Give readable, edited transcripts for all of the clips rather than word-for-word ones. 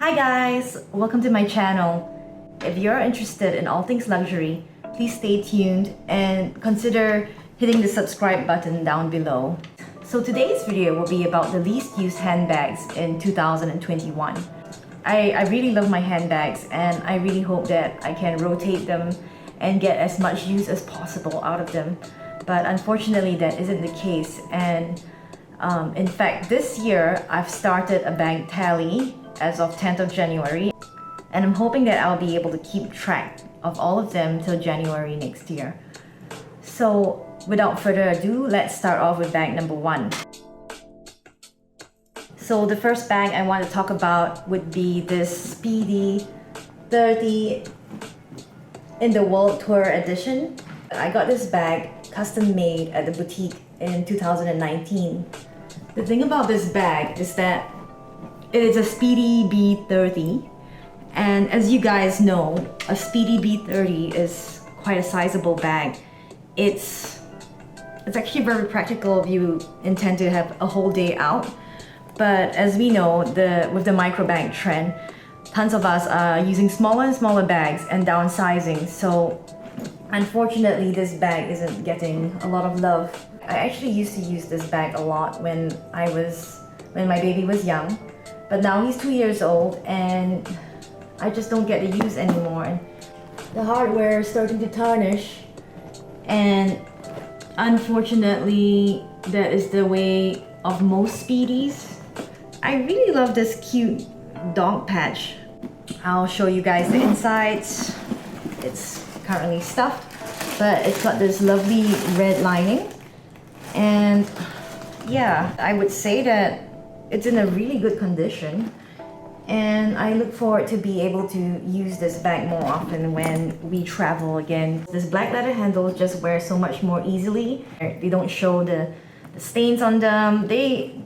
Hi guys! Welcome to my channel. If you're interested in all things luxury, please stay tuned and consider hitting the subscribe button down below. So today's video will be about the least used handbags in 2021. I really love my handbags and I really hope that I can rotate them and get as much use as possible out of them. But unfortunately that isn't the case, and in fact this year I've started a bag tally as of 10th of January, and I'm hoping that I'll be able to keep track of all of them till January next year. So without further ado, let's start off with bag number 1. So the first bag I want to talk about would be this Speedy 30 in the World Tour edition. I got this bag custom made at the boutique in 2019. The thing about this bag is that it is a Speedy B30, and as you guys know, a Speedy B30 is quite a sizable bag. It's actually very practical if you intend to have a whole day out. But as we know, with the micro bag trend, tons of us are using smaller and smaller bags and downsizing. So unfortunately, this bag isn't getting a lot of love. I actually used to use this bag a lot when my baby was young. But now he's 2 years old and I just don't get to use anymore. And the hardware is starting to tarnish, and unfortunately that is the way of most Speedies. I really love this cute dog patch. I'll show you guys the insides. It's currently stuffed, but it's got this lovely red lining, and yeah, I would say that it's in a really good condition, and I look forward to be able to use this bag more often when we travel again. This black leather handle just wears so much more easily. They don't show the stains on them. They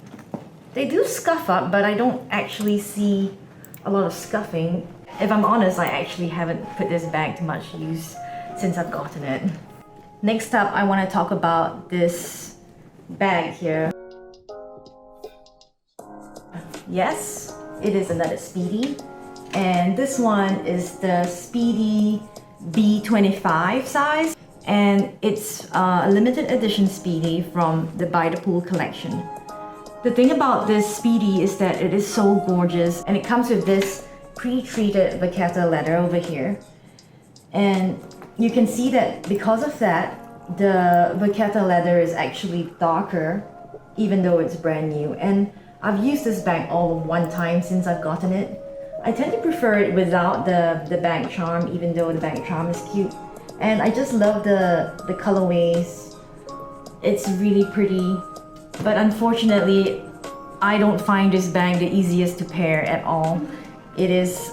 do scuff up, but I don't actually see a lot of scuffing. If I'm honest, I actually haven't put this bag to much use since I've gotten it. Next up, I want to talk about this bag here. Yes, it is another Speedy, and this one is the Speedy B25 size, and it's a limited edition Speedy from the By the Pool collection. The thing about this Speedy is that it is so gorgeous, and it comes with this pre-treated vachetta leather over here, and you can see that because of that the vachetta leather is actually darker even though it's brand new. And I've used this bag all one time since I've gotten it. I tend to prefer it without the bag charm, even though the bag charm is cute. And I just love the colorways. It's really pretty. But unfortunately, I don't find this bag the easiest to pair at all. It is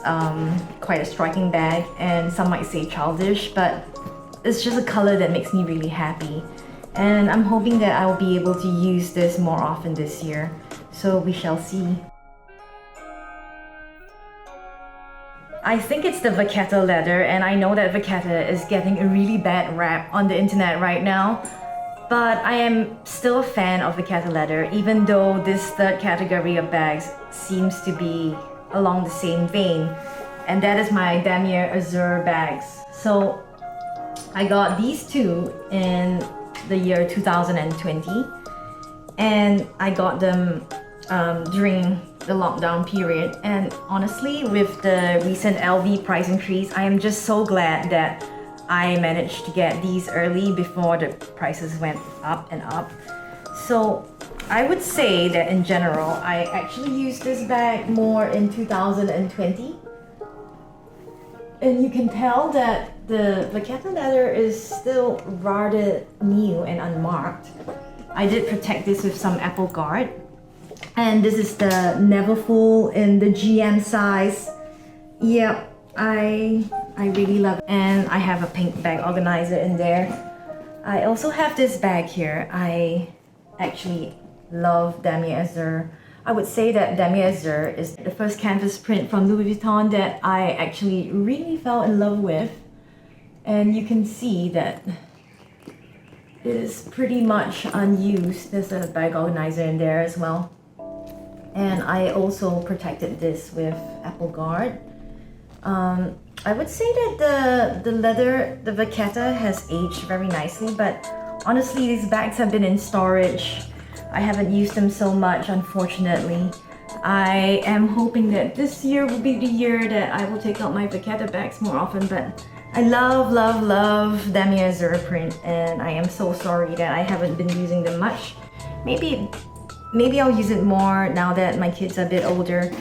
quite a striking bag, and some might say childish, but it's just a color that makes me really happy. And I'm hoping that I will be able to use this more often this year. So we shall see. I think it's the vachetta leather, and I know that vachetta is getting a really bad rap on the internet right now. But I am still a fan of vachetta leather, even though this third category of bags seems to be along the same vein. And that is my Damier Azur bags. So I got these two in the year 2020. And I got them during the lockdown period, and honestly with the recent LV price increase, I am just so glad that I managed to get these early before the prices went up and up. So I would say that in general I actually used this bag more in 2020, and you can tell that the vachetta leather is still rather new and unmarked. I did protect this with some apple guard. And this is the Neverfull in the GM size. Yep, I really love it. And I have a pink bag organizer in there. I also have this bag here. I actually love Damier Azur. I would say that Damier Azur is the first canvas print from Louis Vuitton that I actually really fell in love with. And you can see that it is pretty much unused. There's a bag organizer in there as well. And I also protected this with Apple Guard. I would say that the leather, the vachetta has aged very nicely, but honestly these bags have been in storage. I haven't used them so much, unfortunately. I am hoping that this year will be the year that I will take out my vachetta bags more often, but I love Damier Azur print, and I am so sorry that I haven't been using them much. Maybe I'll use it more now that my kids are a bit older.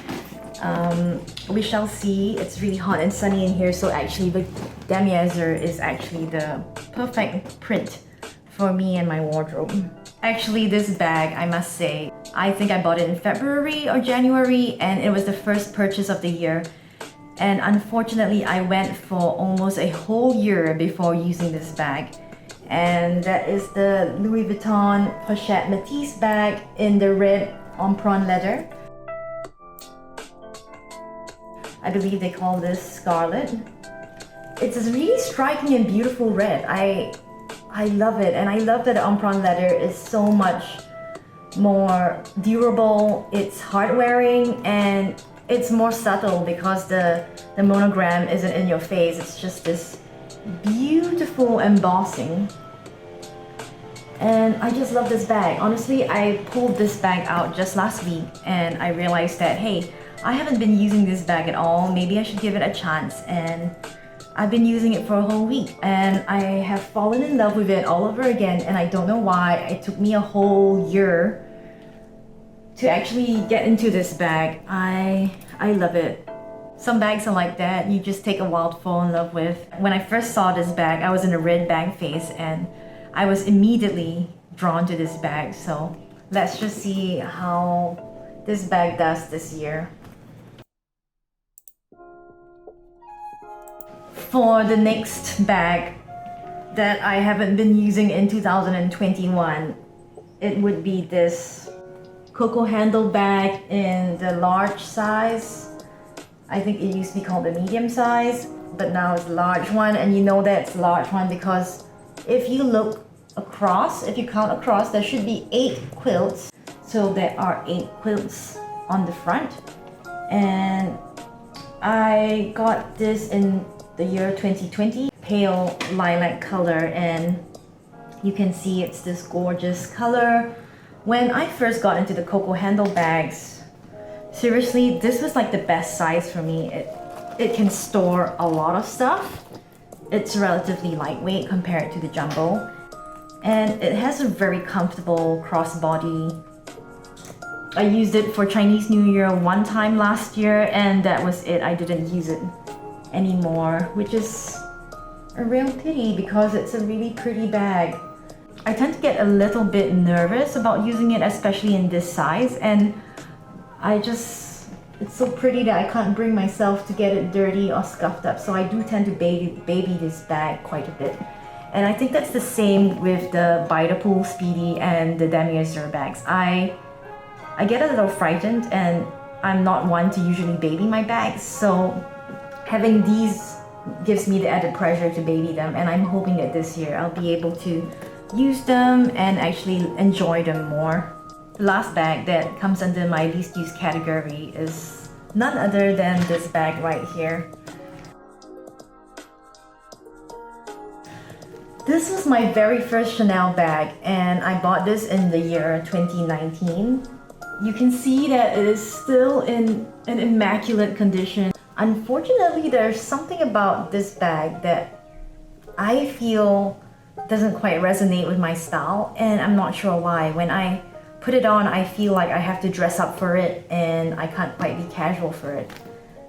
We shall see. It's really hot and sunny in here, so actually the Damier Azur is actually the perfect print for me and my wardrobe. Actually, this bag, I must say, I think I bought it in February or January, and it was the first purchase of the year. And unfortunately, I went for almost a whole year before using this bag. And that is the Louis Vuitton Pochette Metis bag in the red Empreinte leather. I believe they call this Scarlett. It's a really striking and beautiful red. I love it, and I love that the Empreinte leather is so much more durable. It's hard wearing and it's more subtle because the monogram isn't in your face. It's just this beautiful embossing. And I just love this bag. Honestly, I pulled this bag out just last week and I realized that, hey, I haven't been using this bag at all. Maybe I should give it a chance. And I've been using it for a whole week and I have fallen in love with it all over again, and I don't know why. It took me a whole year to actually get into this bag. I love it. Some bags are like that, you just take a while to fall in love with. When I first saw this bag, I was in a red bag phase and I was immediately drawn to this bag. So let's just see how this bag does this year. For the next bag that I haven't been using in 2021, it would be this Coco Handle bag in the large size. I think it used to be called the medium size, but now it's the large one. And you know that it's a large one because if you look across, if you count across, there should be 8 quilts. So there are 8 quilts on the front. And I got this in the year 2020, pale lilac color, and you can see it's this gorgeous color. When I first got into the Coco Handle bags, seriously, this was like the best size for me. It can store a lot of stuff. It's relatively lightweight compared to the jumbo, and it has a very comfortable crossbody. I used it for Chinese New Year one time last year, and that was it. I didn't use it anymore, which is a real pity because it's a really pretty bag. I tend to get a little bit nervous about using it, especially in this size, and it's so pretty that I can't bring myself to get it dirty or scuffed up, so I do tend to baby this bag quite a bit. And I think that's the same with the Pool Speedy and the Damier Azur bags. I get a little frightened, and I'm not one to usually baby my bags, so having these gives me the added pressure to baby them, and I'm hoping that this year I'll be able to use them and actually enjoy them more. The last bag that comes under my least used category is none other than this bag right here. This was my very first Chanel bag, and I bought this in the year 2019. You can see that it is still in an immaculate condition. Unfortunately, there's something about this bag that I feel doesn't quite resonate with my style, and I'm not sure why. When I put it on, I feel like I have to dress up for it and I can't quite be casual for it.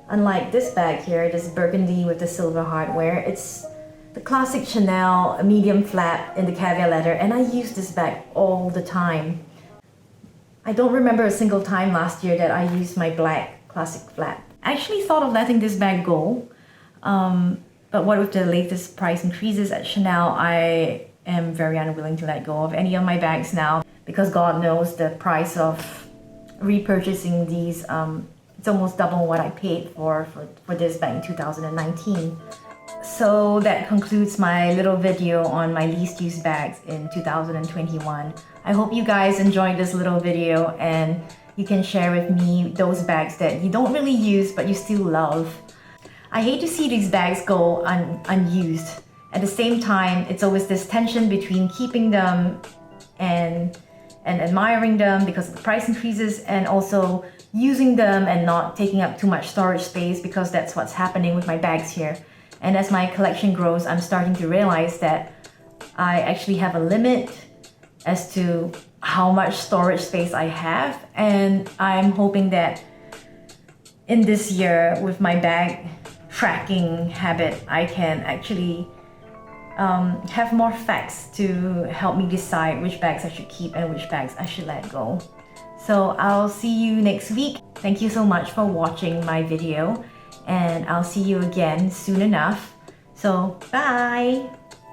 Unlike this bag here, this burgundy with the silver hardware, it's the classic Chanel medium flap in the caviar leather, and I use this bag all the time. I don't remember a single time last year that I used my black classic flap. I actually thought of letting this bag go, but what with the latest price increases at Chanel, I am very unwilling to let go of any of my bags now, because God knows the price of repurchasing these, it's almost double what I paid for this bag in 2019. So that concludes my little video on my least used bags in 2021. I hope you guys enjoyed this little video, and you can share with me those bags that you don't really use but you still love. I hate to see these bags go unused. At the same time, it's always this tension between keeping them and admiring them because of the price increases, and also using them and not taking up too much storage space, because that's what's happening with my bags here. And as my collection grows, I'm starting to realize that I actually have a limit as to how much storage space I have, and I'm hoping that in this year with my bag tracking habit, I can actually have more facts to help me decide which bags I should keep and which bags I should let go. So I'll see you next week. Thank you so much for watching my video, and I'll see you again soon enough. So bye!